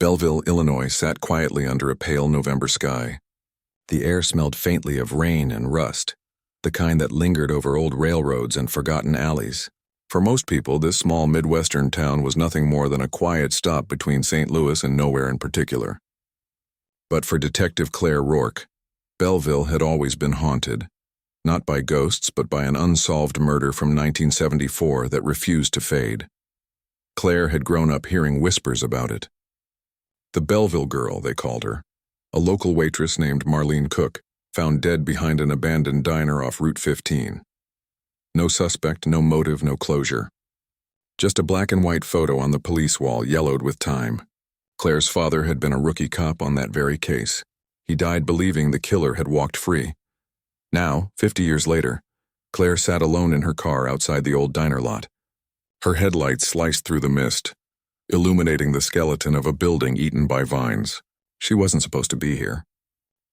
Belleville, Illinois sat quietly under a pale November sky. The air smelled faintly of rain and rust, the kind that lingered over old railroads and forgotten alleys. For most people, this small Midwestern town was nothing more than a quiet stop between St. Louis and nowhere in particular. But for Detective Claire Rourke, Belleville had always been haunted, not by ghosts but by an unsolved murder from 1974 that refused to fade. Claire had grown up hearing whispers about it. The Belleville Girl, they called her, a local waitress named Marlene Cook, found dead behind an abandoned diner off Route 15. No suspect, no motive, no closure. Just a black and white photo on the police wall, yellowed with time. Claire's father had been a rookie cop on that very case. He died believing the killer had walked free. Now, 50 years later, Claire sat alone in her car outside the old diner lot. Her headlights sliced through the mist, illuminating the skeleton of a building eaten by vines. She wasn't supposed to be here.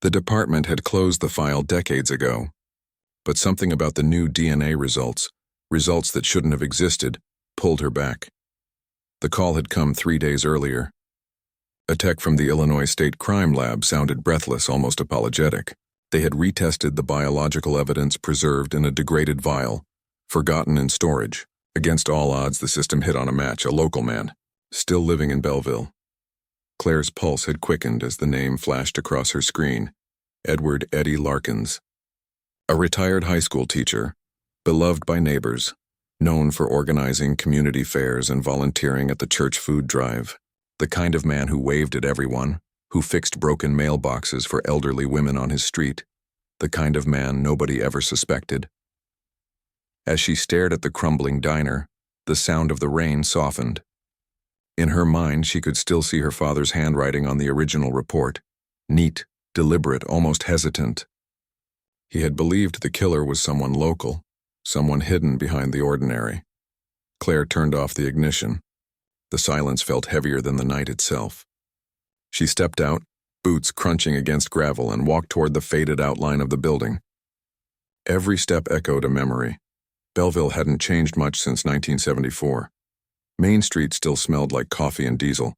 The department had closed the file decades ago. But something about the new DNA results that shouldn't have existed, pulled her back. The call had come 3 days earlier. A tech from the Illinois State Crime Lab sounded breathless, almost apologetic. They had retested the biological evidence preserved in a degraded vial, forgotten in storage. Against all odds, the system hit on a match, a local man, still living in Belleville. Claire's pulse had quickened as the name flashed across her screen. Edward Eddie Larkins. A retired high school teacher, beloved by neighbors, known for organizing community fairs and volunteering at the church food drive. The kind of man who waved at everyone, who fixed broken mailboxes for elderly women on his street. The kind of man nobody ever suspected. As she stared at the crumbling diner, the sound of the rain softened. In her mind, she could still see her father's handwriting on the original report. Neat, deliberate, almost hesitant. He had believed the killer was someone local, someone hidden behind the ordinary. Claire turned off the ignition. The silence felt heavier than the night itself. She stepped out, boots crunching against gravel, and walked toward the faded outline of the building. Every step echoed a memory. Belleville hadn't changed much since 1974. Main Street still smelled like coffee and diesel.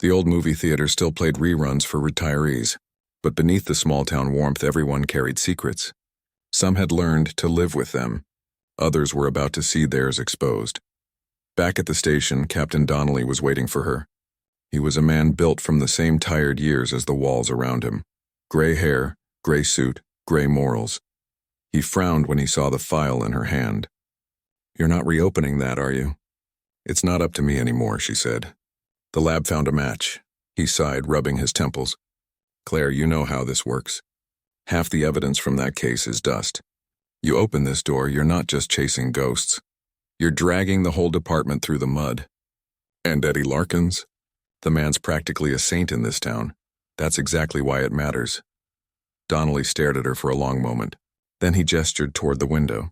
The old movie theater still played reruns for retirees. But beneath the small-town warmth, everyone carried secrets. Some had learned to live with them. Others were about to see theirs exposed. Back at the station, Captain Donnelly was waiting for her. He was a man built from the same tired years as the walls around him. Gray hair, gray suit, gray morals. He frowned when he saw the file in her hand. "You're not reopening that, are you?" "It's not up to me anymore," she said. "The lab found a match." He sighed, rubbing his temples. "Claire, you know how this works. Half the evidence from that case is dust. You open this door, you're not just chasing ghosts. You're dragging the whole department through the mud." "And Eddie Larkins? The man's practically a saint in this town. That's exactly why it matters." Donnelly stared at her for a long moment. Then he gestured toward the window.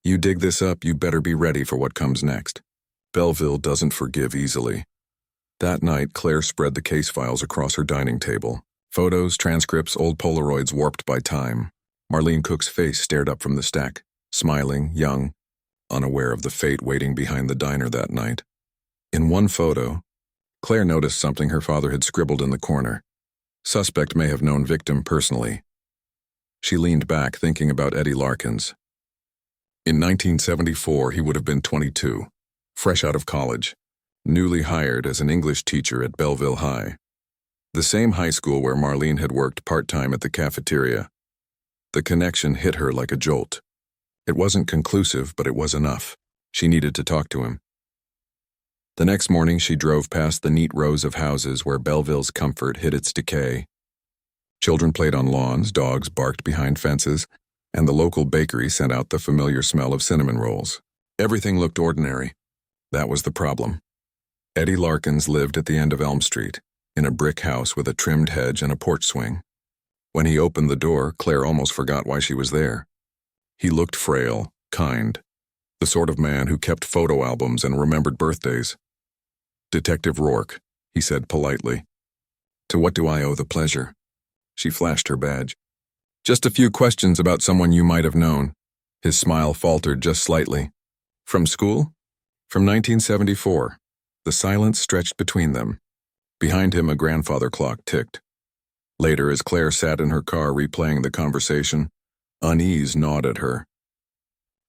"You dig this up, you better be ready for what comes next. Belleville doesn't forgive easily." That night, Claire spread the case files across her dining table. Photos, transcripts, old Polaroids warped by time. Marlene Cook's face stared up from the stack, smiling, young, unaware of the fate waiting behind the diner that night. In one photo, Claire noticed something her father had scribbled in the corner. Suspect may have known victim personally. She leaned back, thinking about Eddie Larkins. In 1974, he would have been 22, fresh out of college, newly hired as an English teacher at Belleville High. The same high school where Marlene had worked part-time at the cafeteria. The connection hit her like a jolt. It wasn't conclusive, but it was enough. She needed to talk to him. The next morning, she drove past the neat rows of houses where Belleville's comfort hid its decay. Children played on lawns, dogs barked behind fences, and the local bakery sent out the familiar smell of cinnamon rolls. Everything looked ordinary. That was the problem. Eddie Larkins lived at the end of Elm Street, in a brick house with a trimmed hedge and a porch swing. When he opened the door, Claire almost forgot why she was there. He looked frail, kind, the sort of man who kept photo albums and remembered birthdays. "Detective Rourke," he said politely. "To what do I owe the pleasure?" She flashed her badge. "Just a few questions about someone you might have known." His smile faltered just slightly. "From school?" "From 1974. The silence stretched between them. Behind him, a grandfather clock ticked. Later, as Claire sat in her car replaying the conversation, unease gnawed at her.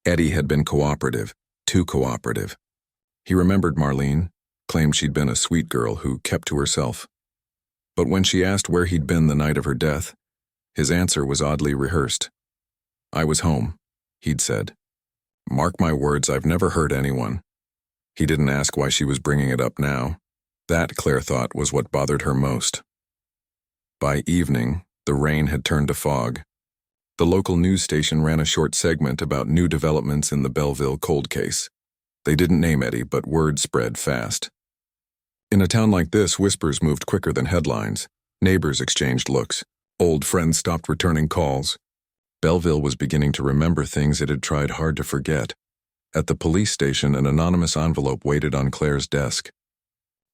Eddie had been cooperative, too cooperative. He remembered Marlene, claimed she'd been a sweet girl who kept to herself. But when she asked where he'd been the night of her death, his answer was oddly rehearsed. "I was home," he'd said. "Mark my words, I've never hurt anyone." He didn't ask why she was bringing it up now. That, Claire thought, was what bothered her most. By evening, the rain had turned to fog. The local news station ran a short segment about new developments in the Belleville cold case. They didn't name Eddie, but word spread fast. In a town like this, whispers moved quicker than headlines. Neighbors exchanged looks. Old friends stopped returning calls. Belleville was beginning to remember things it had tried hard to forget. At the police station, an anonymous envelope waited on Claire's desk.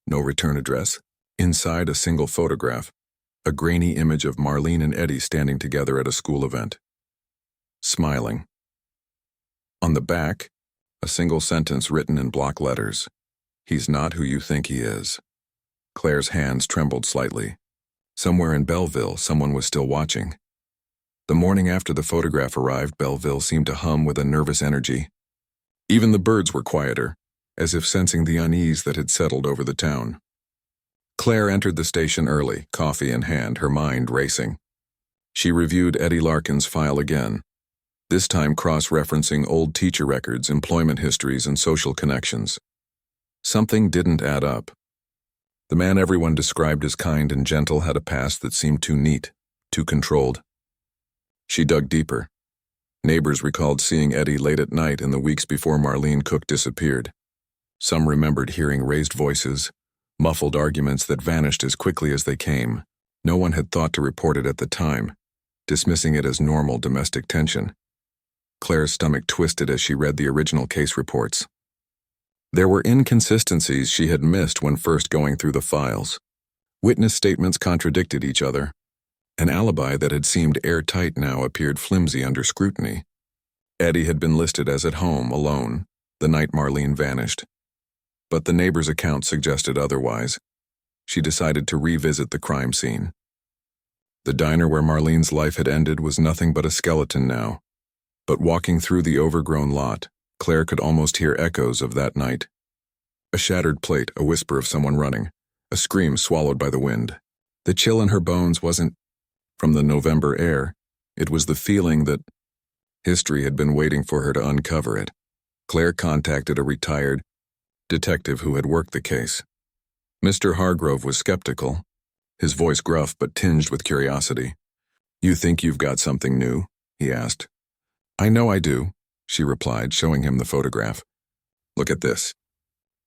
No return address. Inside, a single photograph. A grainy image of Marlene and Eddie standing together at a school event. Smiling. On the back, a single sentence written in block letters. "He's not who you think he is." Claire's hands trembled slightly. Somewhere in Belleville, someone was still watching. The morning after the photograph arrived, Belleville seemed to hum with a nervous energy. Even the birds were quieter, as if sensing the unease that had settled over the town. Claire entered the station early, coffee in hand, her mind racing. She reviewed Eddie Larkin's file again, this time cross-referencing old teacher records, employment histories, and social connections. Something didn't add up. The man everyone described as kind and gentle had a past that seemed too neat, too controlled. She dug deeper. Neighbors recalled seeing Eddie late at night in the weeks before Marlene Cook disappeared. Some remembered hearing raised voices, muffled arguments that vanished as quickly as they came. No one had thought to report it at the time, dismissing it as normal domestic tension. Claire's stomach twisted as she read the original case reports. There were inconsistencies she had missed when first going through the files. Witness statements contradicted each other. An alibi that had seemed airtight now appeared flimsy under scrutiny. Eddie had been listed as at home, alone, the night Marlene vanished. But the neighbor's account suggested otherwise. She decided to revisit the crime scene. The diner where Marlene's life had ended was nothing but a skeleton now. But walking through the overgrown lot, Claire could almost hear echoes of that night. A shattered plate, a whisper of someone running, a scream swallowed by the wind. The chill in her bones wasn't from the November air. It was the feeling that history had been waiting for her to uncover it. Claire contacted a retired detective who had worked the case. Mr. Hargrove was skeptical, his voice gruff but tinged with curiosity. "You think you've got something new?" he asked. "I know I do," she replied, showing him the photograph. "Look at this.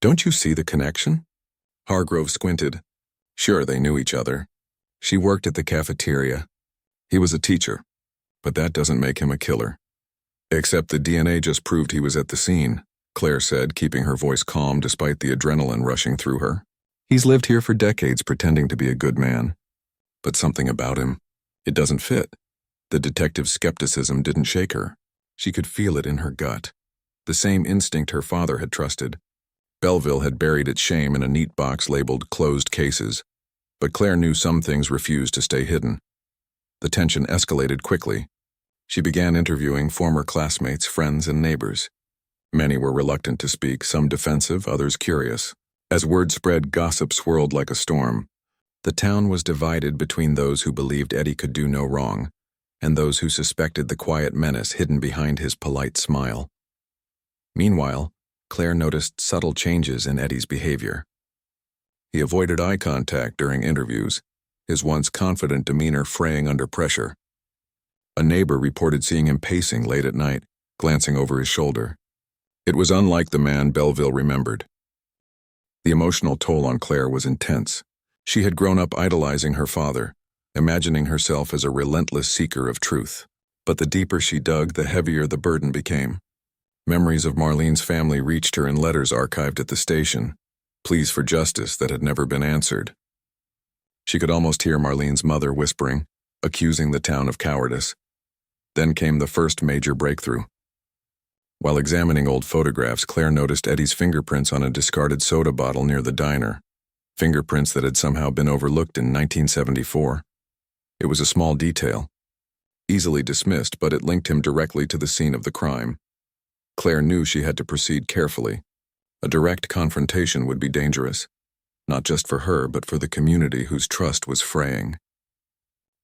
Don't you see the connection?" Hargrove squinted. Sure, they knew each other. She worked at the cafeteria. He was a teacher, but that doesn't make him a killer. "Except the DNA just proved he was at the scene," Claire said, keeping her voice calm despite the adrenaline rushing through her. "He's lived here for decades pretending to be a good man. But something about him, it doesn't fit." The detective's skepticism didn't shake her. She could feel it in her gut. The same instinct her father had trusted. Belleville had buried its shame in a neat box labeled closed cases, but Claire knew some things refused to stay hidden. The tension escalated quickly. She began interviewing former classmates, friends, and neighbors. Many were reluctant to speak, some defensive, others curious. As word spread, gossip swirled like a storm. The town was divided between those who believed Eddie could do no wrong, and those who suspected the quiet menace hidden behind his polite smile. Meanwhile, Claire noticed subtle changes in Eddie's behavior. He avoided eye contact during interviews, his once confident demeanor fraying under pressure. A neighbor reported seeing him pacing late at night, glancing over his shoulder. It was unlike the man Belleville remembered. The emotional toll on Claire was intense. She had grown up idolizing her father, imagining herself as a relentless seeker of truth. But the deeper she dug, the heavier the burden became. Memories of Marlene's family reached her in letters archived at the station, pleas for justice that had never been answered. She could almost hear Marlene's mother whispering, accusing the town of cowardice. Then came the first major breakthrough. While examining old photographs, Claire noticed Eddie's fingerprints on a discarded soda bottle near the diner. fingerprints that had somehow been overlooked in 1974. It was a small detail, easily dismissed, but it linked him directly to the scene of the crime. Claire knew she had to proceed carefully. A direct confrontation would be dangerous, not just for her, but for the community whose trust was fraying.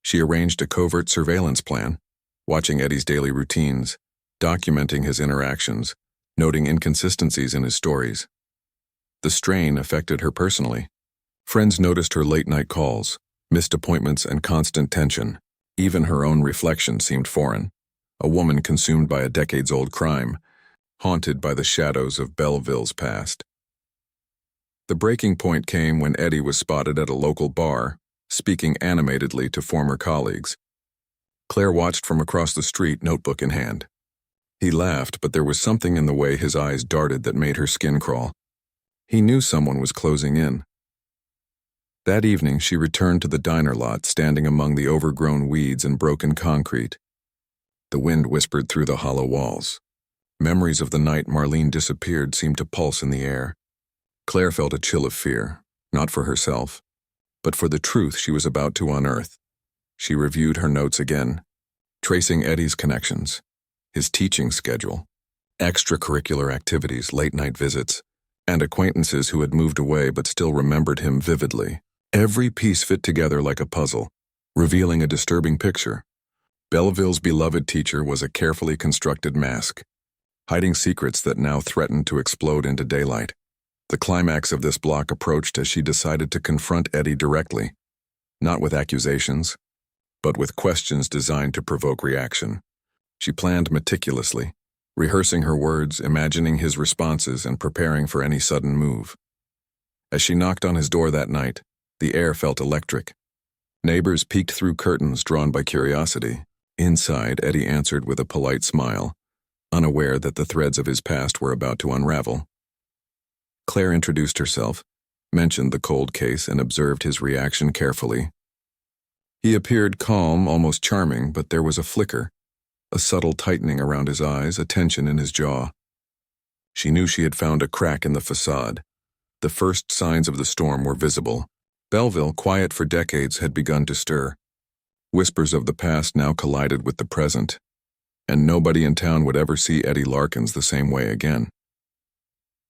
She arranged a covert surveillance plan, watching Eddie's daily routines, documenting his interactions, noting inconsistencies in his stories. The strain affected her personally. Friends noticed her late-night calls, missed appointments, and constant tension. Even her own reflection seemed foreign. A woman consumed by a decades-old crime, haunted by the shadows of Belleville's past. The breaking point came when Eddie was spotted at a local bar, speaking animatedly to former colleagues. Claire watched from across the street, notebook in hand. He laughed, but there was something in the way his eyes darted that made her skin crawl. He knew someone was closing in. That evening, she returned to the diner lot, standing among the overgrown weeds and broken concrete. The wind whispered through the hollow walls. Memories of the night Marlene disappeared seemed to pulse in the air. Claire felt a chill of fear, not for herself, but for the truth she was about to unearth. She reviewed her notes again, tracing Eddie's connections, his teaching schedule, extracurricular activities, late-night visits, and acquaintances who had moved away but still remembered him vividly. Every piece fit together like a puzzle, revealing a disturbing picture. Belleville's beloved teacher was a carefully constructed mask, hiding secrets that now threatened to explode into daylight. The climax of this block approached as she decided to confront Eddie directly, not with accusations, but with questions designed to provoke reaction. She planned meticulously, rehearsing her words, imagining his responses, and preparing for any sudden move. As she knocked on his door that night, the air felt electric. Neighbors peeked through curtains drawn by curiosity. Inside, Eddie answered with a polite smile, unaware that the threads of his past were about to unravel. Claire introduced herself, mentioned the cold case, and observed his reaction carefully. He appeared calm, almost charming, but there was a flicker, a subtle tightening around his eyes, a tension in his jaw. She knew she had found a crack in the facade. The first signs of the storm were visible. Belleville, quiet for decades, had begun to stir. Whispers of the past now collided with the present, and nobody in town would ever see Eddie Larkins the same way again.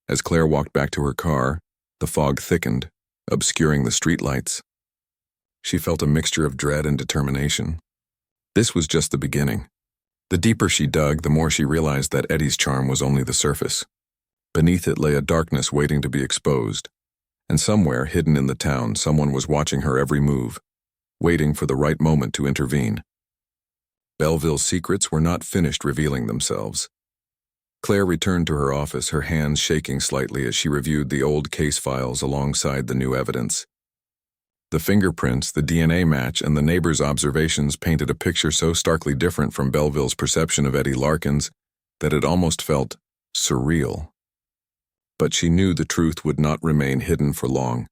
As Claire walked back to her car, the fog thickened, obscuring the streetlights. She felt a mixture of dread and determination. This was just the beginning. The deeper she dug, the more she realized that Eddie's charm was only the surface. Beneath it lay a darkness waiting to be exposed, and somewhere, hidden in the town, someone was watching her every move, waiting for the right moment to intervene. Belleville's secrets were not finished revealing themselves. Claire returned to her office, her hands shaking slightly as she reviewed the old case files alongside the new evidence. The fingerprints, the DNA match, and the neighbors' observations painted a picture so starkly different from Belleville's perception of Eddie Larkins that it almost felt surreal. But she knew the truth would not remain hidden for long.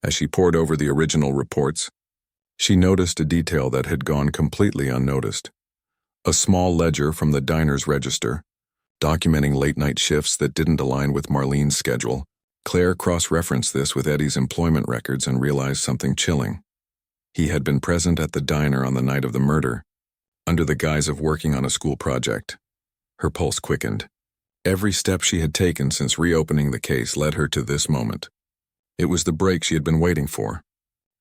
As she pored over the original reports, she noticed a detail that had gone completely unnoticed. A small ledger from the diner's register, documenting late-night shifts that didn't align with Marlene's schedule. Claire cross-referenced this with Eddie's employment records and realized something chilling. He had been present at the diner on the night of the murder, under the guise of working on a school project. Her pulse quickened. Every step she had taken since reopening the case led her to this moment. It was the break she had been waiting for.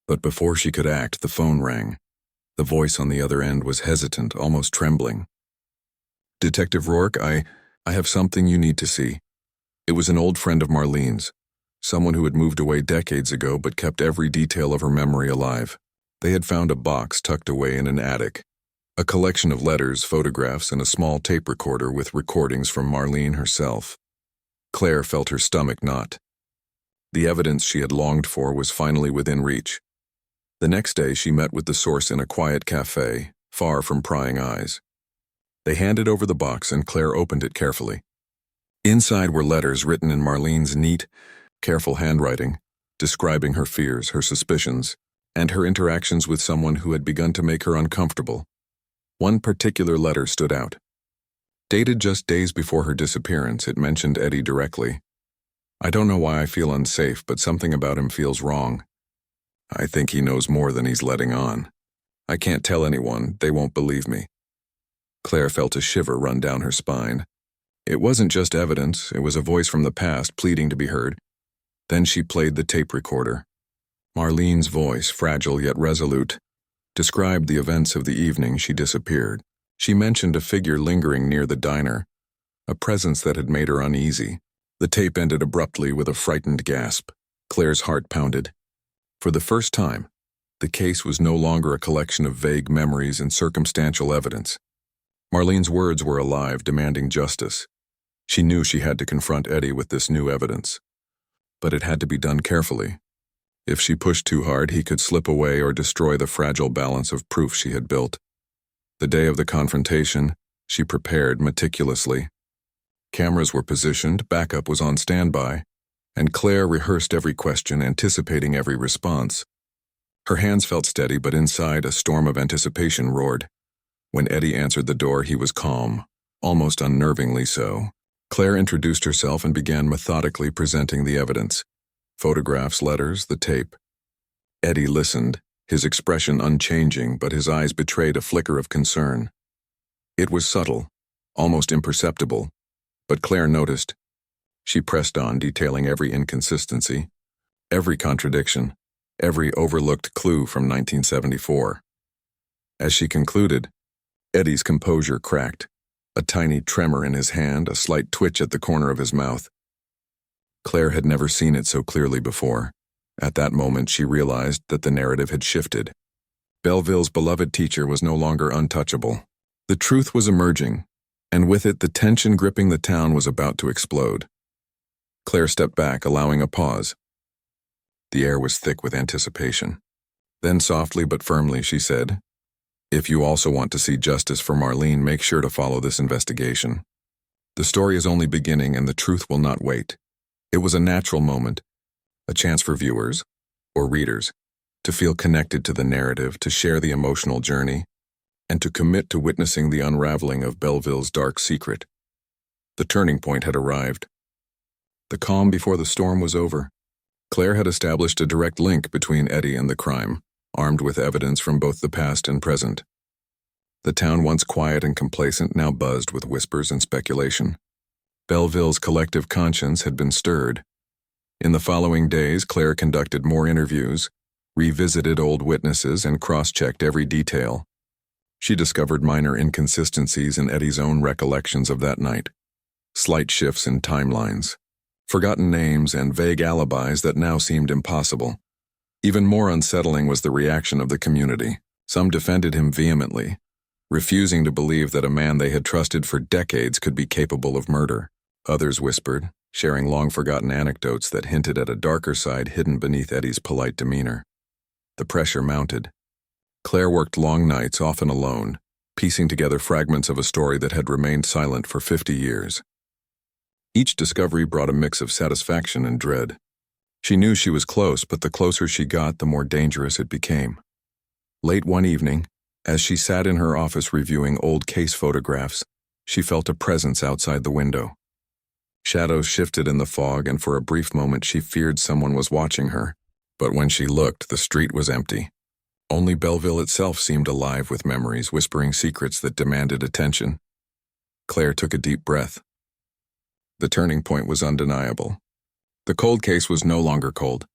But before she could act, the phone rang. The voice on the other end was hesitant, almost trembling. "Detective Rourke, I have something you need to see." It was an old friend of Marlene's, someone who had moved away decades ago but kept every detail of her memory alive. They had found a box tucked away in an attic, a collection of letters, photographs, and a small tape recorder with recordings from Marlene herself. Claire felt her stomach knot. The evidence she had longed for was finally within reach. The next day, she met with the source in a quiet cafe, far from prying eyes. They handed over the box and Claire opened it carefully. Inside were letters written in Marlene's neat, careful handwriting, describing her fears, her suspicions, and her interactions with someone who had begun to make her uncomfortable. One particular letter stood out. Dated just days before her disappearance, it mentioned Eddie directly. I don't know why I feel unsafe, but something about him feels wrong. I think he knows more than he's letting on. I can't tell anyone, they won't believe me. Claire felt a shiver run down her spine. It wasn't just evidence, it was a voice from the past pleading to be heard. Then she played the tape recorder. Marlene's voice, fragile yet resolute, described the events of the evening she disappeared. She mentioned a figure lingering near the diner, a presence that had made her uneasy. The tape ended abruptly with a frightened gasp. Claire's heart pounded. For the first time, the case was no longer a collection of vague memories and circumstantial evidence. Marlene's words were alive, demanding justice. She knew she had to confront Eddie with this new evidence. But it had to be done carefully. If she pushed too hard, he could slip away or destroy the fragile balance of proof she had built. The day of the confrontation, she prepared meticulously. Cameras were positioned, backup was on standby, and Claire rehearsed every question, anticipating every response. Her hands felt steady, but inside a storm of anticipation roared. When Eddie answered the door, he was calm, almost unnervingly so. Claire introduced herself and began methodically presenting the evidence. Photographs, letters, the tape. Eddie listened, his expression unchanging, but his eyes betrayed a flicker of concern. It was subtle, almost imperceptible, but Claire noticed. She pressed on, detailing every inconsistency, every contradiction, every overlooked clue from 1974. As she concluded, Eddie's composure cracked, a tiny tremor in his hand, a slight twitch at the corner of his mouth. Claire had never seen it so clearly before. At that moment, she realized that the narrative had shifted. Belleville's beloved teacher was no longer untouchable. The truth was emerging, and with it, the tension gripping the town was about to explode. Claire stepped back, allowing a pause. The air was thick with anticipation. Then softly but firmly, she said, "If you also want to see justice for Marlene, make sure to follow this investigation. The story is only beginning, and the truth will not wait." It was a natural moment, a chance for viewers, or readers, to feel connected to the narrative, to share the emotional journey, and to commit to witnessing the unraveling of Belleville's dark secret. The turning point had arrived. The calm before the storm was over. Claire had established a direct link between Eddie and the crime, armed with evidence from both the past and present. The town, once quiet and complacent, now buzzed with whispers and speculation. Belleville's collective conscience had been stirred. In the following days, Claire conducted more interviews, revisited old witnesses, and cross-checked every detail. She discovered minor inconsistencies in Eddie's own recollections of that night, slight shifts in timelines, forgotten names, and vague alibis that now seemed impossible. Even more unsettling was the reaction of the community. Some defended him vehemently, refusing to believe that a man they had trusted for decades could be capable of murder. Others whispered, sharing long-forgotten anecdotes that hinted at a darker side hidden beneath Eddie's polite demeanor. The pressure mounted. Claire worked long nights, often alone, piecing together fragments of a story that had remained silent for 50 years. Each discovery brought a mix of satisfaction and dread. She knew she was close, but the closer she got, the more dangerous it became. Late one evening, as she sat in her office reviewing old case photographs, she felt a presence outside the window. Shadows shifted in the fog, and for a brief moment she feared someone was watching her. But when she looked, the street was empty. Only Belleville itself seemed alive with memories, whispering secrets that demanded attention. Claire took a deep breath. The turning point was undeniable. The cold case was no longer cold.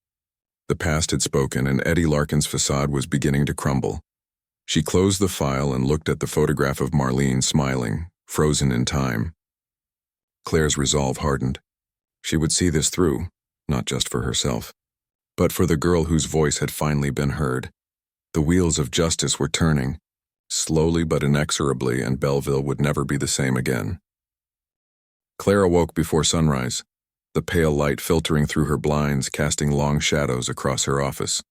The past had spoken, and Eddie Larkin's facade was beginning to crumble. She closed the file and looked at the photograph of Marlene smiling, frozen in time. Claire's resolve hardened. She would see this through, not just for herself, but for the girl whose voice had finally been heard. The wheels of justice were turning, slowly but inexorably, and Belleville would never be the same again. Claire awoke before sunrise, the pale light filtering through her blinds, casting long shadows across her office.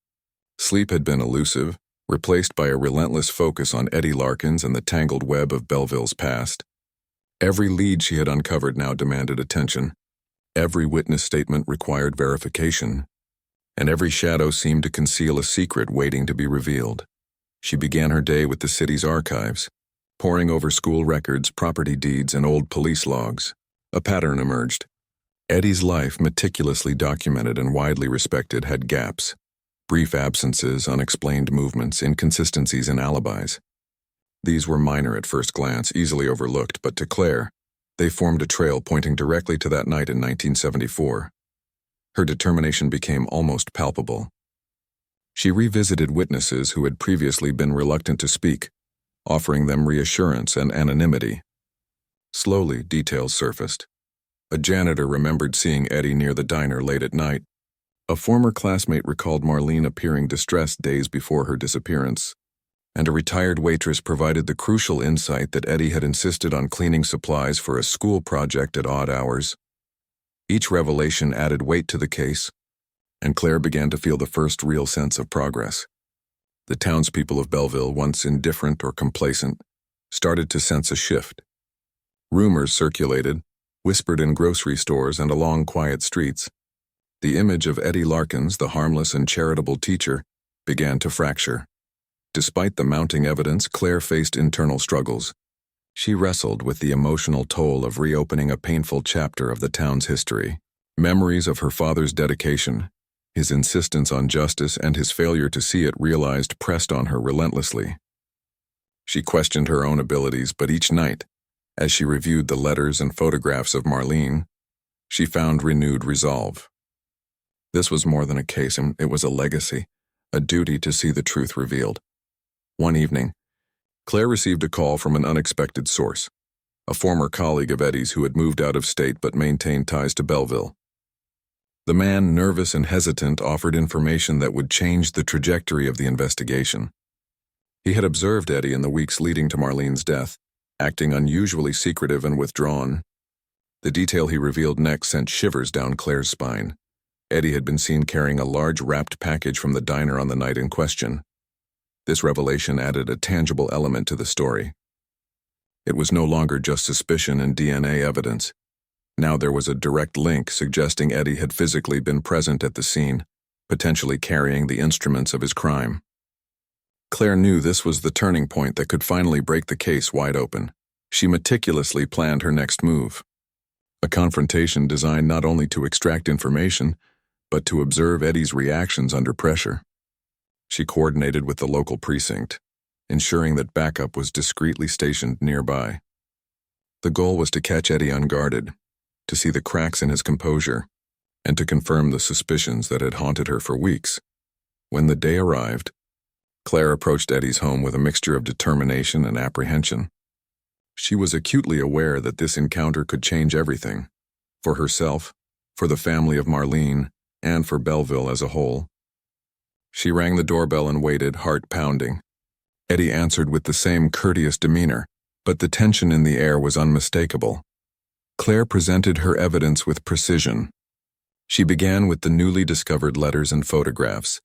Sleep had been elusive, replaced by a relentless focus on Eddie Larkins and the tangled web of Belleville's past. Every lead she had uncovered now demanded attention. Every witness statement required verification, and every shadow seemed to conceal a secret waiting to be revealed. She began her day with the city's archives, poring over school records, property deeds, and old police logs. A pattern emerged. Eddie's life, meticulously documented and widely respected, had gaps. Brief absences, unexplained movements, inconsistencies in alibis. These were minor at first glance, easily overlooked, but to Claire, they formed a trail pointing directly to that night in 1974. Her determination became almost palpable. She revisited witnesses who had previously been reluctant to speak, offering them reassurance and anonymity. Slowly, details surfaced. A janitor remembered seeing Eddie near the diner late at night. A former classmate recalled Marlene appearing distressed days before her disappearance. And a retired waitress provided the crucial insight that Eddie had insisted on cleaning supplies for a school project at odd hours. Each revelation added weight to the case, and Claire began to feel the first real sense of progress. The townspeople of Belleville, once indifferent or complacent, started to sense a shift. Rumors circulated, whispered in grocery stores and along quiet streets. The image of Eddie Larkins, the harmless and charitable teacher, began to fracture. Despite the mounting evidence, Claire faced internal struggles. She wrestled with the emotional toll of reopening a painful chapter of the town's history. Memories of her father's dedication, his insistence on justice, and his failure to see it realized pressed on her relentlessly. She questioned her own abilities, but each night, as she reviewed the letters and photographs of Marlene, she found renewed resolve. This was more than a case, it was a legacy, a duty to see the truth revealed. One evening, Claire received a call from an unexpected source, a former colleague of Eddie's who had moved out of state but maintained ties to Belleville. The man, nervous and hesitant, offered information that would change the trajectory of the investigation. He had observed Eddie in the weeks leading to Marlene's death, acting unusually secretive and withdrawn. The detail he revealed next sent shivers down Claire's spine. Eddie had been seen carrying a large wrapped package from the diner on the night in question. This revelation added a tangible element to the story. It was no longer just suspicion and DNA evidence. Now there was a direct link suggesting Eddie had physically been present at the scene, potentially carrying the instruments of his crime. Claire knew this was the turning point that could finally break the case wide open. She meticulously planned her next move. A confrontation designed not only to extract information, but to observe Eddie's reactions under pressure. She coordinated with the local precinct, ensuring that backup was discreetly stationed nearby. The goal was to catch Eddie unguarded, to see the cracks in his composure, and to confirm the suspicions that had haunted her for weeks. When the day arrived, Claire approached Eddie's home with a mixture of determination and apprehension. She was acutely aware that this encounter could change everything, for herself, for the family of Marlene, and for Belleville as a whole. She rang the doorbell and waited, heart pounding. Eddie answered with the same courteous demeanor, but the tension in the air was unmistakable. Claire presented her evidence with precision. She began with the newly discovered letters and photographs,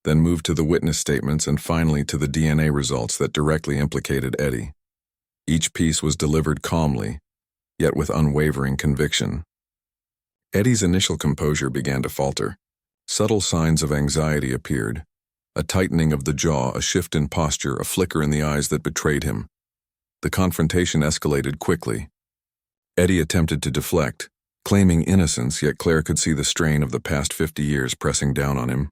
then moved to the witness statements and finally to the DNA results that directly implicated Eddie. Each piece was delivered calmly, yet with unwavering conviction. Eddie's initial composure began to falter. Subtle signs of anxiety appeared, a tightening of the jaw, a shift in posture, a flicker in the eyes that betrayed him. The confrontation escalated quickly. Eddie attempted to deflect, claiming innocence, yet Claire could see the strain of the past 50 years pressing down on him.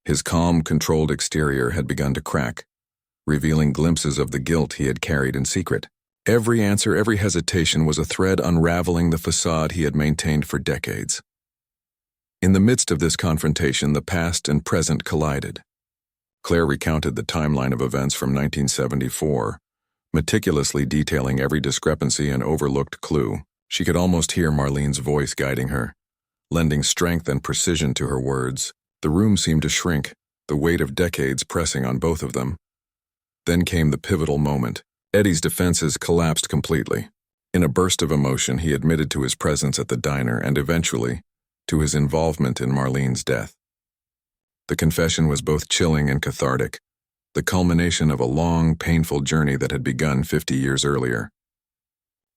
His calm, controlled exterior had begun to crack, revealing glimpses of the guilt he had carried in secret. Every answer, every hesitation was a thread unraveling the facade he had maintained for decades. In the midst of this confrontation, the past and present collided. Claire recounted the timeline of events from 1974, meticulously detailing every discrepancy and overlooked clue. She could almost hear Marlene's voice guiding her, lending strength and precision to her words. The room seemed to shrink, the weight of decades pressing on both of them. Then came the pivotal moment. Eddie's defenses collapsed completely. In a burst of emotion, he admitted to his presence at the diner and eventually, to his involvement in Marlene's death. The confession was both chilling and cathartic, the culmination of a long, painful journey that had begun 50 years earlier.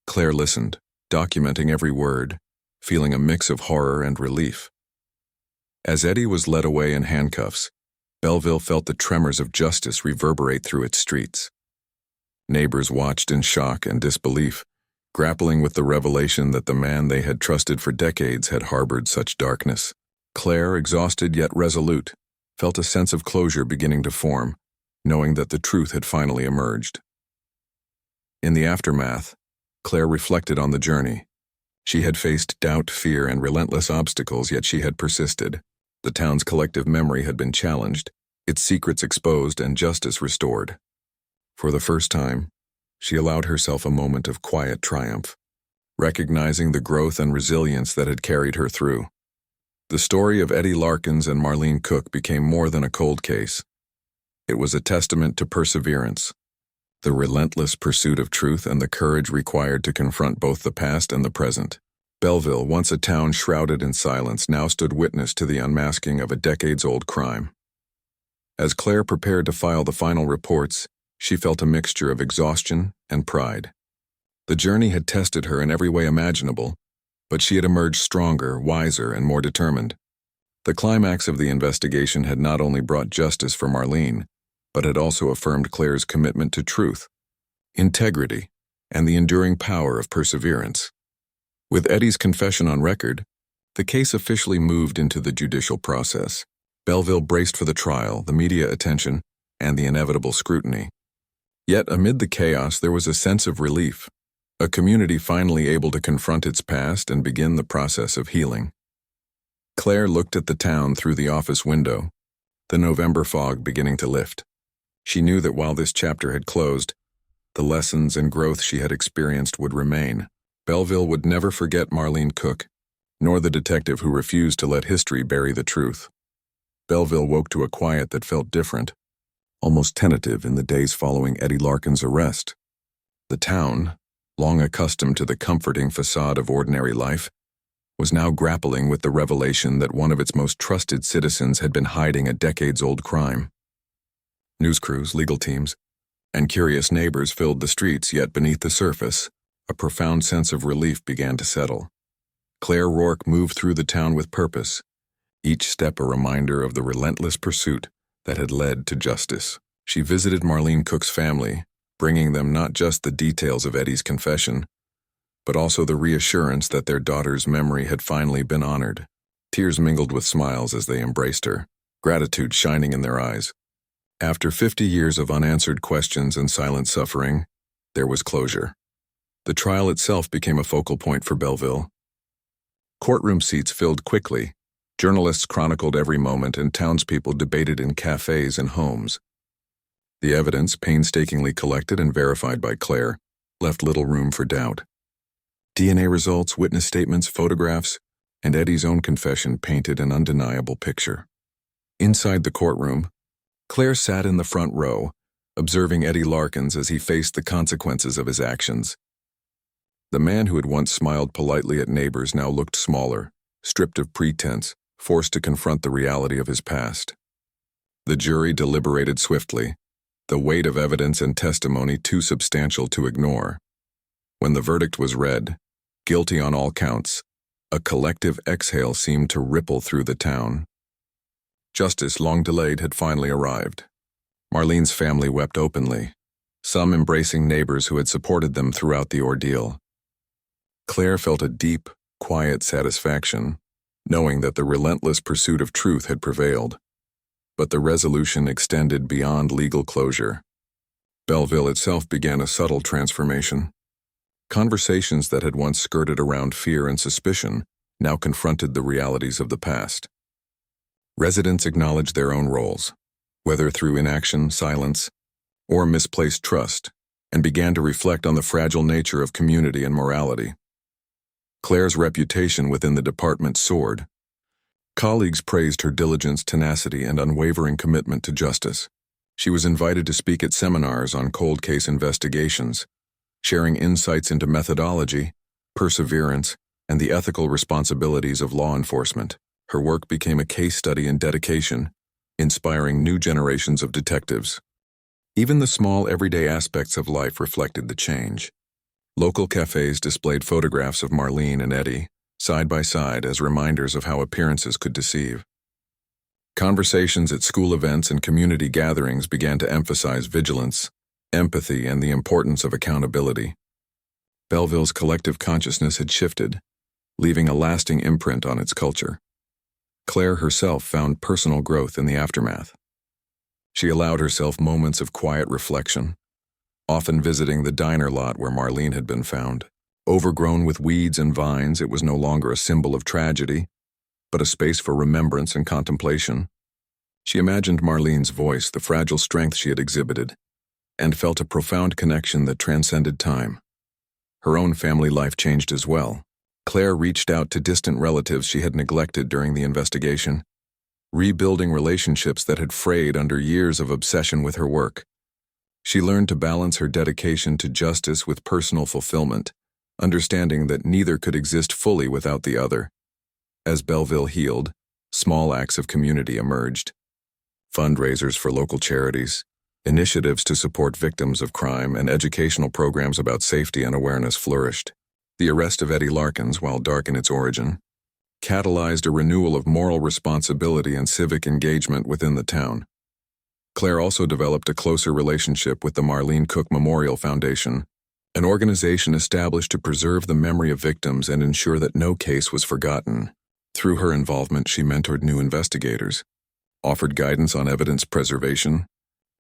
Claire listened, documenting every word, feeling a mix of horror and relief. As Eddie was led away in handcuffs, Belleville felt the tremors of justice reverberate through its streets. Neighbors watched in shock and disbelief, grappling with the revelation that the man they had trusted for decades had harbored such darkness. Claire, exhausted yet resolute, felt a sense of closure beginning to form, knowing that the truth had finally emerged. In the aftermath, Claire reflected on the journey. She had faced doubt, fear, and relentless obstacles, yet she had persisted. The town's collective memory had been challenged, its secrets exposed, and justice restored. For the first time, she allowed herself a moment of quiet triumph, recognizing the growth and resilience that had carried her through. The story of Eddie Larkins and Marlene Cook became more than a cold case. It was a testament to perseverance, the relentless pursuit of truth, and the courage required to confront both the past and the present. Belleville, once a town shrouded in silence, now stood witness to the unmasking of a decades-old crime. As Claire prepared to file the final reports, she felt a mixture of exhaustion and pride. The journey had tested her in every way imaginable, but she had emerged stronger, wiser, and more determined. The climax of the investigation had not only brought justice for Marlene, but had also affirmed Claire's commitment to truth, integrity, and the enduring power of perseverance. With Eddie's confession on record, the case officially moved into the judicial process. Belleville braced for the trial, the media attention, and the inevitable scrutiny. Yet amid the chaos there was a sense of relief, a community finally able to confront its past and begin the process of healing. Claire looked at the town through the office window, the November fog beginning to lift. She knew that while this chapter had closed, the lessons and growth she had experienced would remain. Belleville would never forget Marlene Cook, nor the detective who refused to let history bury the truth. Belleville woke to a quiet that felt different, almost tentative in the days following Eddie Larkins' arrest. The town, long accustomed to the comforting facade of ordinary life, was now grappling with the revelation that one of its most trusted citizens had been hiding a decades-old crime. News crews, legal teams, and curious neighbors filled the streets, yet beneath the surface, a profound sense of relief began to settle. Claire Rourke moved through the town with purpose, each step a reminder of the relentless pursuit that had led to justice. She visited Marlene Cook's family, bringing them not just the details of Eddie's confession, but also the reassurance that their daughter's memory had finally been honored. Tears mingled with smiles as they embraced her, gratitude shining in their eyes. After 50 years of unanswered questions and silent suffering, there was closure. The trial itself became a focal point for Belleville. Courtroom seats filled quickly, journalists chronicled every moment, and townspeople debated in cafes and homes. The evidence, painstakingly collected and verified by Claire, left little room for doubt. DNA results, witness statements, photographs, and Eddie's own confession painted an undeniable picture. Inside the courtroom, Claire sat in the front row, observing Eddie Larkins as he faced the consequences of his actions. The man who had once smiled politely at neighbors now looked smaller, stripped of pretense, forced to confront the reality of his past. The jury deliberated swiftly, the weight of evidence and testimony too substantial to ignore. When the verdict was read, guilty on all counts, a collective exhale seemed to ripple through the town. Justice, long delayed, had finally arrived. Marlene's family wept openly, some embracing neighbors who had supported them throughout the ordeal. Claire felt a deep, quiet satisfaction, knowing that the relentless pursuit of truth had prevailed. But the resolution extended beyond legal closure. Belleville itself began a subtle transformation. Conversations that had once skirted around fear and suspicion now confronted the realities of the past. Residents acknowledged their own roles, whether through inaction, silence, or misplaced trust, and began to reflect on the fragile nature of community and morality. Claire's reputation within the department soared. Colleagues praised her diligence, tenacity, and unwavering commitment to justice. She was invited to speak at seminars on cold case investigations, sharing insights into methodology, perseverance, and the ethical responsibilities of law enforcement. Her work became a case study in dedication, inspiring new generations of detectives. Even the small, everyday aspects of life reflected the change. Local cafes displayed photographs of Marlene and Eddie, side by side, as reminders of how appearances could deceive. Conversations at school events and community gatherings began to emphasize vigilance, empathy, and the importance of accountability. Belleville's collective consciousness had shifted, leaving a lasting imprint on its culture. Claire herself found personal growth in the aftermath. She allowed herself moments of quiet reflection, often visiting the diner lot where Marlene had been found. Overgrown with weeds and vines, it was no longer a symbol of tragedy, but a space for remembrance and contemplation. She imagined Marlene's voice, the fragile strength she had exhibited, and felt a profound connection that transcended time. Her own family life changed as well. Claire reached out to distant relatives she had neglected during the investigation, rebuilding relationships that had frayed under years of obsession with her work. She learned to balance her dedication to justice with personal fulfillment, understanding that neither could exist fully without the other. As Belleville healed, small acts of community emerged. Fundraisers for local charities, initiatives to support victims of crime, and educational programs about safety and awareness flourished. The arrest of Eddie Larkins, while dark in its origin, catalyzed a renewal of moral responsibility and civic engagement within the town. Claire also developed a closer relationship with the Marlene Cook Memorial Foundation, an organization established to preserve the memory of victims and ensure that no case was forgotten. Through her involvement, she mentored new investigators, offered guidance on evidence preservation,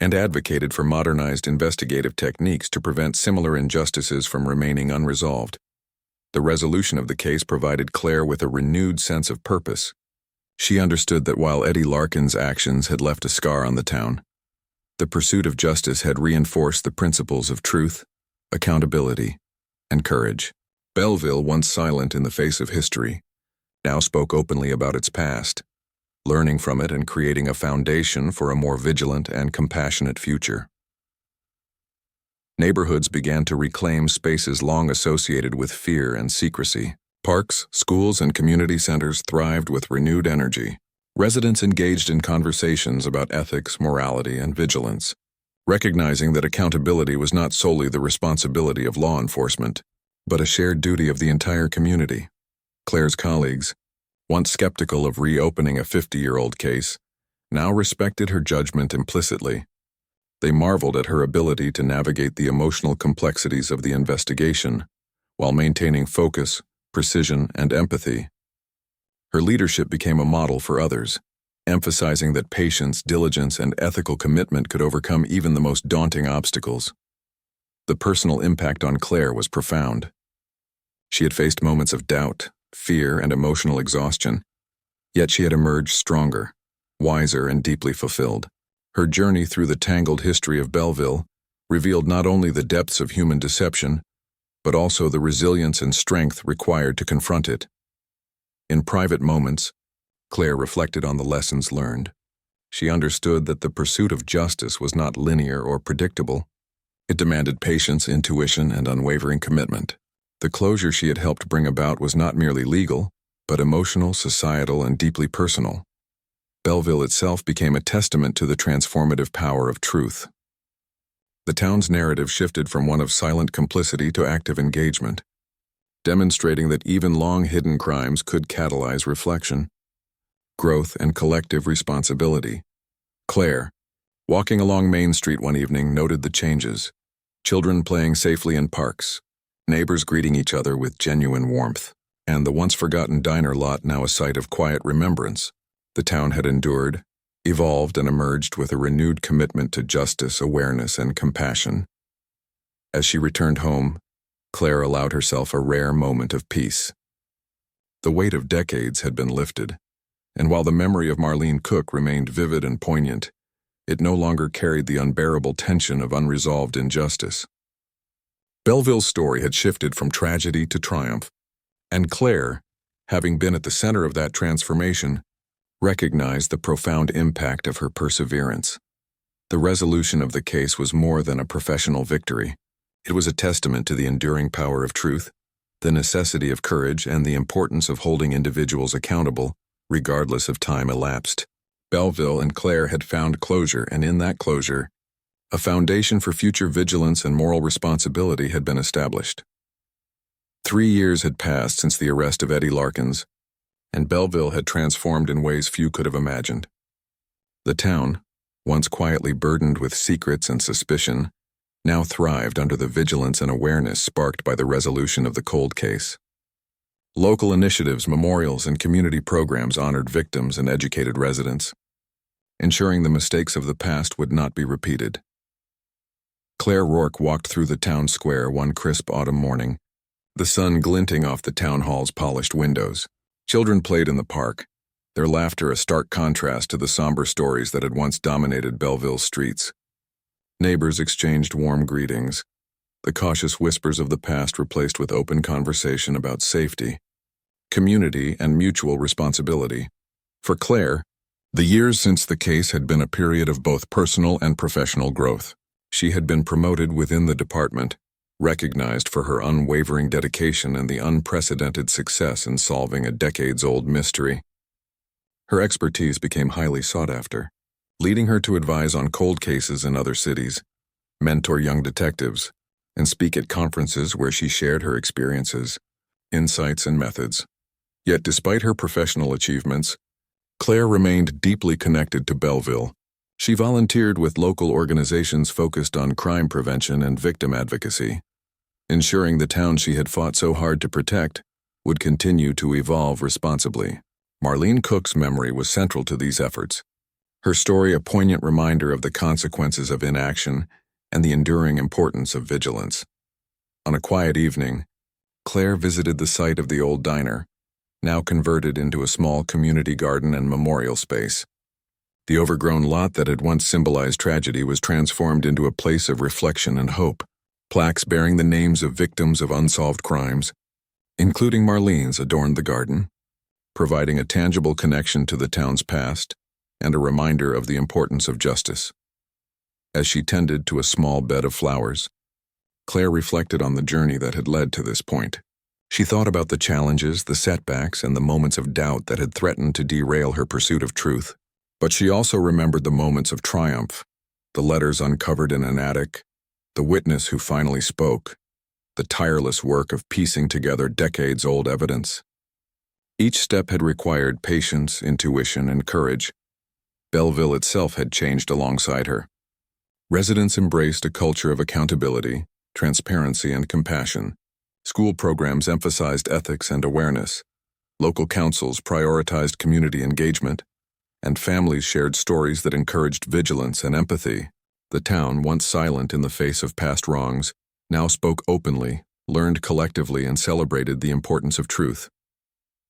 and advocated for modernized investigative techniques to prevent similar injustices from remaining unresolved. The resolution of the case provided Claire with a renewed sense of purpose. She understood that while Eddie Larkin's actions had left a scar on the town, the pursuit of justice had reinforced the principles of truth, accountability, and courage. Belleville, once silent in the face of history, now spoke openly about its past, learning from it and creating a foundation for a more vigilant and compassionate future. Neighborhoods began to reclaim spaces long associated with fear and secrecy. Parks, schools, and community centers thrived with renewed energy. Residents engaged in conversations about ethics, morality, and vigilance, recognizing that accountability was not solely the responsibility of law enforcement, but a shared duty of the entire community. Claire's colleagues, once skeptical of reopening a 50-year-old case, now respected her judgment implicitly. They marveled at her ability to navigate the emotional complexities of the investigation while maintaining focus, precision, and empathy. Her leadership became a model for others, emphasizing that patience, diligence, and ethical commitment could overcome even the most daunting obstacles. The personal impact on Claire was profound. She had faced moments of doubt, fear, and emotional exhaustion, yet she had emerged stronger, wiser, and deeply fulfilled. Her journey through the tangled history of Belleville revealed not only the depths of human deception, but also the resilience and strength required to confront it. In private moments, Claire reflected on the lessons learned. She understood that the pursuit of justice was not linear or predictable. It demanded patience, intuition, and unwavering commitment. The closure she had helped bring about was not merely legal, but emotional, societal, and deeply personal. Belleville itself became a testament to the transformative power of truth. The town's narrative shifted from one of silent complicity to active engagement, demonstrating that even long-hidden crimes could catalyze reflection, growth, and collective responsibility. Claire, walking along Main Street one evening, noted the changes. Children playing safely in parks, neighbors greeting each other with genuine warmth, and the once-forgotten diner lot now a site of quiet remembrance. The town had endured, evolved, and emerged with a renewed commitment to justice, awareness, and compassion. As she returned home, Claire allowed herself a rare moment of peace. The weight of decades had been lifted, and while the memory of Marlene Cook remained vivid and poignant, it no longer carried the unbearable tension of unresolved injustice. Belleville's story had shifted from tragedy to triumph, and Claire, having been at the center of that transformation, recognized the profound impact of her perseverance. The resolution of the case was more than a professional victory. It was a testament to the enduring power of truth, the necessity of courage, and the importance of holding individuals accountable, regardless of time elapsed. Belleville and Claire had found closure, and in that closure, a foundation for future vigilance and moral responsibility had been established. 3 years had passed since the arrest of Eddie Larkins, and Belleville had transformed in ways few could have imagined. The town, once quietly burdened with secrets and suspicion, now thrived under the vigilance and awareness sparked by the resolution of the cold case. Local initiatives, memorials, and community programs honored victims and educated residents, ensuring the mistakes of the past would not be repeated. Claire Rourke walked through the town square one crisp autumn morning, the sun glinting off the town hall's polished windows. Children played in the park, their laughter a stark contrast to the somber stories that had once dominated Belleville's streets. Neighbors exchanged warm greetings, the cautious whispers of the past replaced with open conversation about safety, community, and mutual responsibility. For Claire, the years since the case had been a period of both personal and professional growth. She had been promoted within the department, recognized for her unwavering dedication and the unprecedented success in solving a decades-old mystery. Her expertise became highly sought after, leading her to advise on cold cases in other cities, mentor young detectives, and speak at conferences where she shared her experiences, insights, and methods. Yet despite her professional achievements, Claire remained deeply connected to Belleville. She volunteered with local organizations focused on crime prevention and victim advocacy, ensuring the town she had fought so hard to protect would continue to evolve responsibly. Marlene Cook's memory was central to these efforts, her story a poignant reminder of the consequences of inaction and the enduring importance of vigilance. On a quiet evening, Claire visited the site of the old diner, now converted into a small community garden and memorial space. The overgrown lot that had once symbolized tragedy was transformed into a place of reflection and hope. Plaques bearing the names of victims of unsolved crimes, including Marlene's, adorned the garden, providing a tangible connection to the town's past and a reminder of the importance of justice. As she tended to a small bed of flowers, Claire reflected on the journey that had led to this point. She thought about the challenges, the setbacks, and the moments of doubt that had threatened to derail her pursuit of truth. But she also remembered the moments of triumph, the letters uncovered in an attic, the witness who finally spoke, the tireless work of piecing together decades-old evidence. Each step had required patience, intuition, and courage. Belleville itself had changed alongside her. Residents embraced a culture of accountability, transparency, and compassion. School programs emphasized ethics and awareness. Local councils prioritized community engagement, and families shared stories that encouraged vigilance and empathy. The town, once silent in the face of past wrongs, now spoke openly, learned collectively, and celebrated the importance of truth.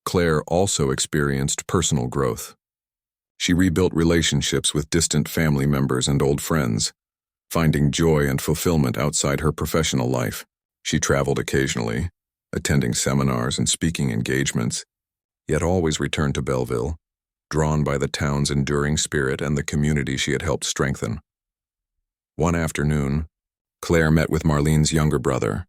Claire also experienced personal growth. She rebuilt relationships with distant family members and old friends, finding joy and fulfillment outside her professional life. She traveled occasionally, attending seminars and speaking engagements, yet always returned to Belleville, drawn by the town's enduring spirit and the community she had helped strengthen. One afternoon, Claire met with Marlene's younger brother,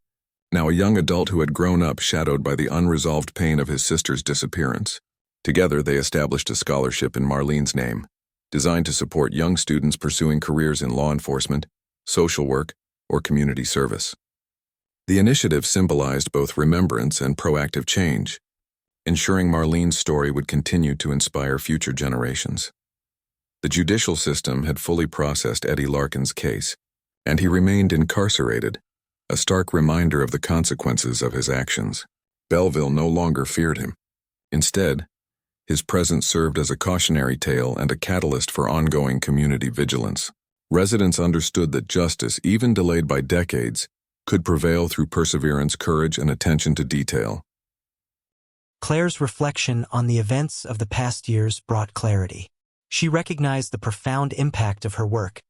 now a young adult who had grown up shadowed by the unresolved pain of his sister's disappearance. Together, they established a scholarship in Marlene's name, designed to support young students pursuing careers in law enforcement, social work, or community service. The initiative symbolized both remembrance and proactive change, ensuring Marlene's story would continue to inspire future generations. The judicial system had fully processed Eddie Larkin's case, and he remained incarcerated, a stark reminder of the consequences of his actions. Belleville no longer feared him. Instead, his presence served as a cautionary tale and a catalyst for ongoing community vigilance. Residents understood that justice, even delayed by decades, could prevail through perseverance, courage, and attention to detail. Claire's reflection on the events of the past years brought clarity. She recognized the profound impact of her work,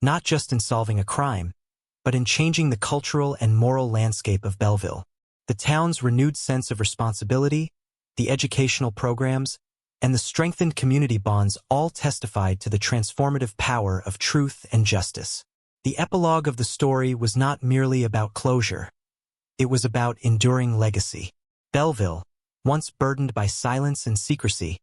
not just in solving a crime, but in changing the cultural and moral landscape of Belleville. The town's renewed sense of responsibility, the educational programs, and the strengthened community bonds all testified to the transformative power of truth and justice. The epilogue of the story was not merely about closure. It was about enduring legacy. Belleville, once burdened by silence and secrecy,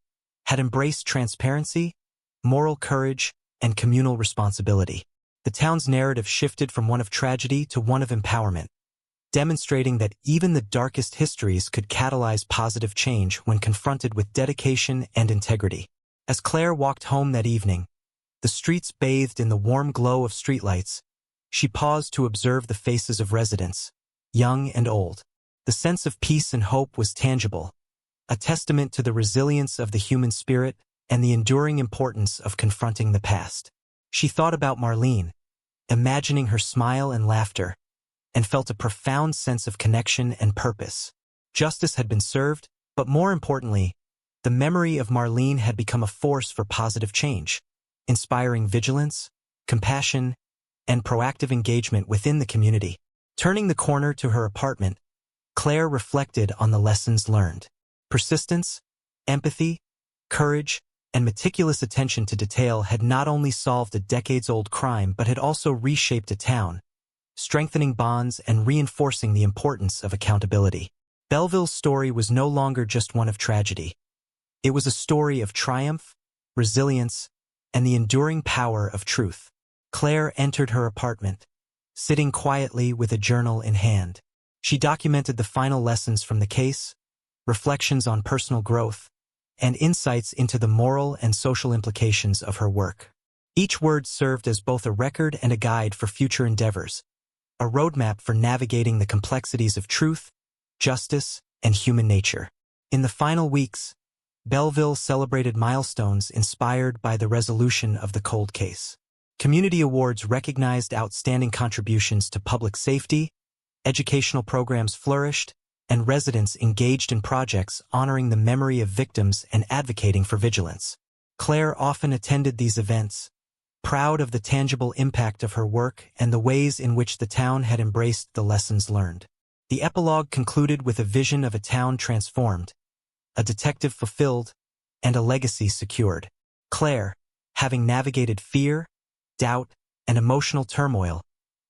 had embraced transparency, moral courage, and communal responsibility. The town's narrative shifted from one of tragedy to one of empowerment, demonstrating that even the darkest histories could catalyze positive change when confronted with dedication and integrity. As Claire walked home that evening, the streets bathed in the warm glow of streetlights, She paused to observe the faces of residents, young and old. The sense of peace and hope was tangible, a testament to the resilience of the human spirit and the enduring importance of confronting the past. She thought about Marlene, imagining her smile and laughter, and felt a profound sense of connection and purpose. Justice had been served, but more importantly, the memory of Marlene had become a force for positive change, inspiring vigilance, compassion, and proactive engagement within the community. Turning the corner to her apartment, Claire reflected on the lessons learned. Persistence, empathy, courage, and meticulous attention to detail had not only solved a decades-old crime but had also reshaped a town, strengthening bonds and reinforcing the importance of accountability. Belleville's story was no longer just one of tragedy. It was a story of triumph, resilience, and the enduring power of truth. Claire entered her apartment, sitting quietly with a journal in hand. She documented the final lessons from the case, reflections on personal growth, and insights into the moral and social implications of her work. Each word served as both a record and a guide for future endeavors, a roadmap for navigating the complexities of truth, justice, and human nature. In the final weeks, Belleville celebrated milestones inspired by the resolution of the cold case. Community awards recognized outstanding contributions to public safety, educational programs flourished, and residents engaged in projects honoring the memory of victims and advocating for vigilance. Claire often attended these events, proud of the tangible impact of her work and the ways in which the town had embraced the lessons learned. The epilogue concluded with a vision of a town transformed, a detective fulfilled, and a legacy secured. Claire, having navigated fear, doubt, and emotional turmoil,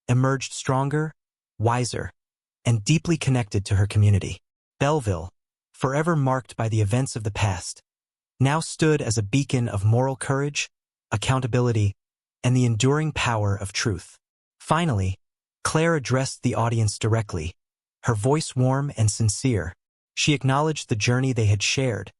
emerged stronger, wiser, and deeply connected to her community. Belleville, forever marked by the events of the past, now stood as a beacon of moral courage, accountability, and the enduring power of truth. Finally, Claire addressed the audience directly, her voice warm and sincere. She acknowledged the journey they had shared,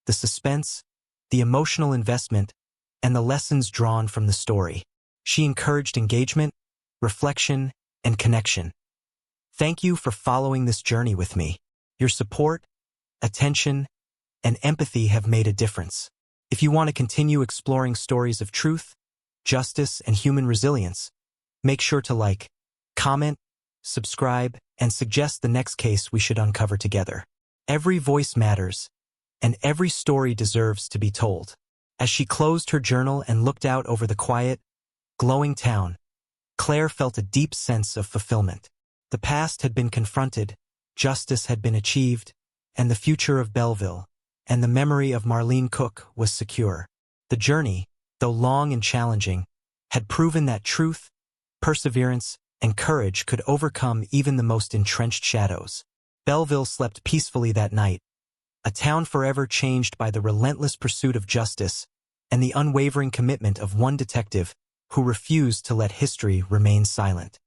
the suspense, the emotional investment, and the lessons drawn from the story. She encouraged engagement, reflection, and connection. Thank you for following this journey with me. Your support, attention, and empathy have made a difference. If you want to continue exploring stories of truth, justice, and human resilience, make sure to like, comment, subscribe, and suggest the next case we should uncover together. Every voice matters, and every story deserves to be told. As she closed her journal and looked out over the quiet, glowing town, Claire felt a deep sense of fulfillment. The past had been confronted, justice had been achieved, and the future of Belleville, and the memory of Marlene Cook was secure. The journey, though long and challenging, had proven that truth, perseverance, and courage could overcome even the most entrenched shadows. Belleville slept peacefully that night, a town forever changed by the relentless pursuit of justice and the unwavering commitment of one detective who refused to let history remain silent.